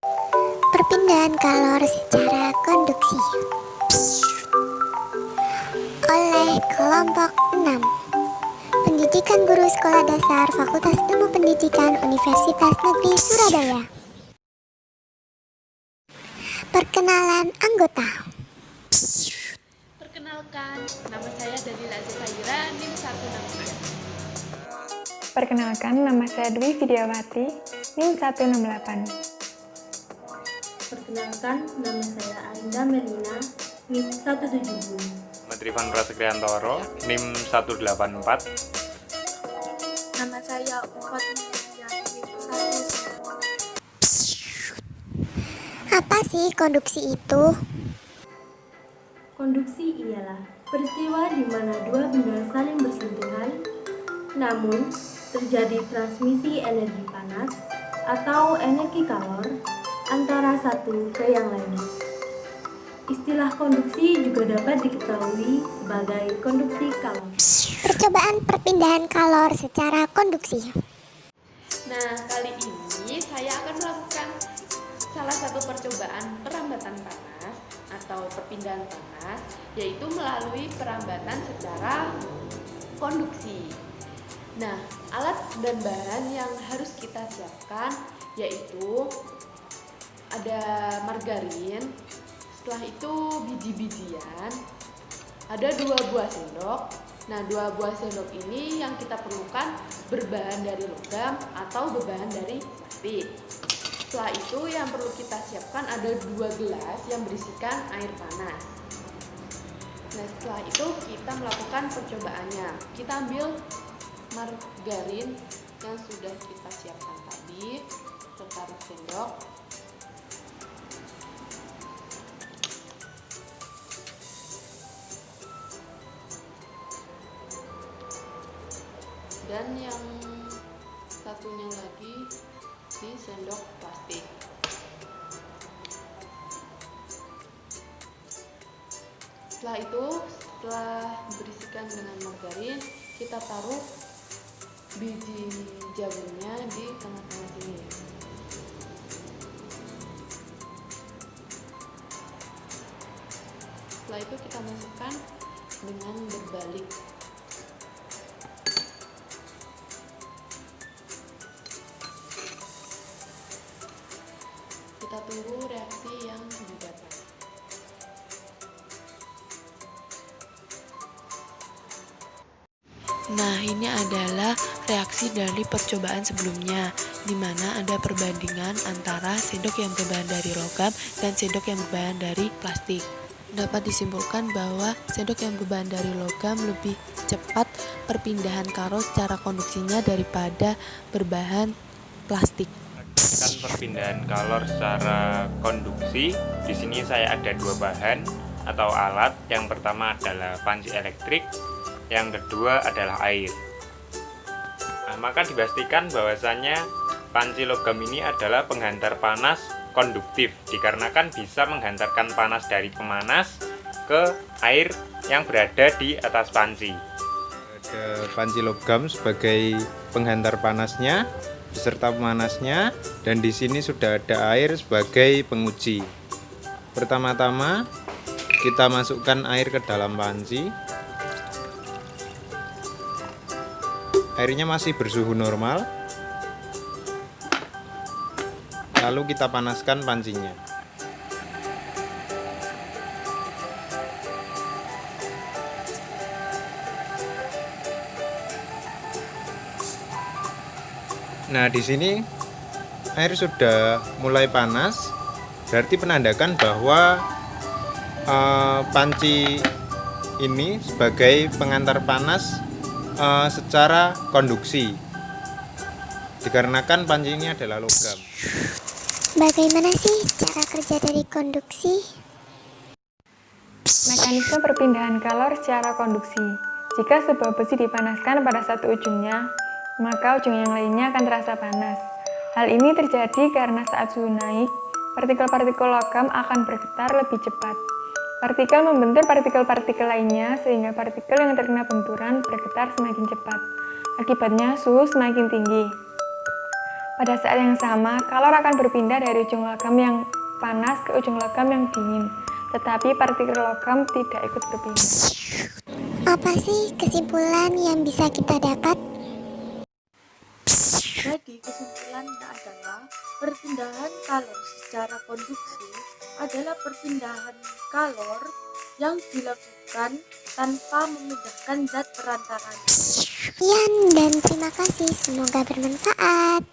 Perpindahan kalor secara konduksi oleh kelompok 6. Pendidikan Guru Sekolah Dasar Fakultas Ilmu Pendidikan Universitas Negeri Surabaya. Perkenalan anggota. Perkenalkan, nama saya Dalila Zahira, NIM 163. Perkenalkan, nama saya Dwi Vidyawati, NIM 168. Perkenalkan, nama saya Arinda Melina, NIM 170. Metrifan Prasekriantoro, NIM 184. Nama saya Ufat Mulyani, NIM 190. Apa sih konduksi itu? Konduksi ialah peristiwa di mana dua benda saling bersentuhan, namun terjadi transmisi energi panas atau energi kalor antara satu ke yang lain. Istilah konduksi juga dapat diketahui sebagai konduksi kalor. Percobaan perpindahan kalor secara konduksi. Nah, kali ini saya akan melakukan salah satu percobaan perambatan panas atau perpindahan panas, yaitu melalui perambatan secara konduksi. Nah, alat dan bahan yang harus kita siapkan yaitu ada margarin, setelah itu biji-bijian, ada 2 buah sendok. Nah, 2 buah sendok ini yang kita perlukan berbahan dari logam atau berbahan dari plastik. Setelah itu yang perlu kita siapkan ada 2 gelas yang berisikan air panas. Nah, setelah itu kita melakukan percobaannya. Kita ambil margarin yang sudah kita siapkan tadi, kita taruh sendok. Dan yang satunya lagi di sendok plastik. Setelah itu, setelah berisikan dengan margarin, kita taruh biji jagungnya di tengah-tengah sini. Setelah itu kita masukkan dengan berbalik. Kita tunggu reaksi yang didapat. Nah, ini adalah reaksi dari percobaan sebelumnya, di mana ada perbandingan antara sendok yang berbahan dari logam dan sendok yang berbahan dari plastik. Dapat disimpulkan bahwa sendok yang berbahan dari logam lebih cepat perpindahan kalor secara konduksinya daripada berbahan plastik. Kan perpindahan kalor secara konduksi. Di sini saya ada 2 bahan atau alat. Yang pertama adalah panci elektrik, yang kedua adalah air. Nah, maka dipastikan bahwasannya panci logam ini adalah penghantar panas konduktif, dikarenakan bisa menghantarkan panas dari pemanas ke air yang berada di atas panci. Ada panci logam sebagai penghantar panasnya beserta pemanasnya, dan di sini sudah ada air sebagai penguji. Pertama-tama kita masukkan air ke dalam panci. Airnya masih bersuhu normal. Lalu kita panaskan pancinya. Nah, di sini air sudah mulai panas, berarti menandakan bahwa panci ini sebagai pengantar panas secara konduksi, dikarenakan panci ini adalah logam. Bagaimana sih cara kerja dari konduksi? Mekanisme perpindahan kalor secara konduksi. Jika sebuah besi dipanaskan pada satu ujungnya, maka ujung yang lainnya akan terasa panas. Hal ini terjadi karena saat suhu naik, partikel-partikel logam akan bergetar lebih cepat. Partikel membentur partikel-partikel lainnya sehingga partikel yang terkena benturan bergetar semakin cepat. Akibatnya suhu semakin tinggi. Pada saat yang sama, kalor akan berpindah dari ujung logam yang panas ke ujung logam yang dingin, tetapi partikel logam tidak ikut berpindah. Apa sih kesimpulan yang bisa kita dapat? Jadi kesimpulannya adalah perpindahan kalor secara konduksi adalah perpindahan kalor yang dilakukan tanpa memindahkan zat perantaranya. Sekian dan terima kasih, semoga bermanfaat.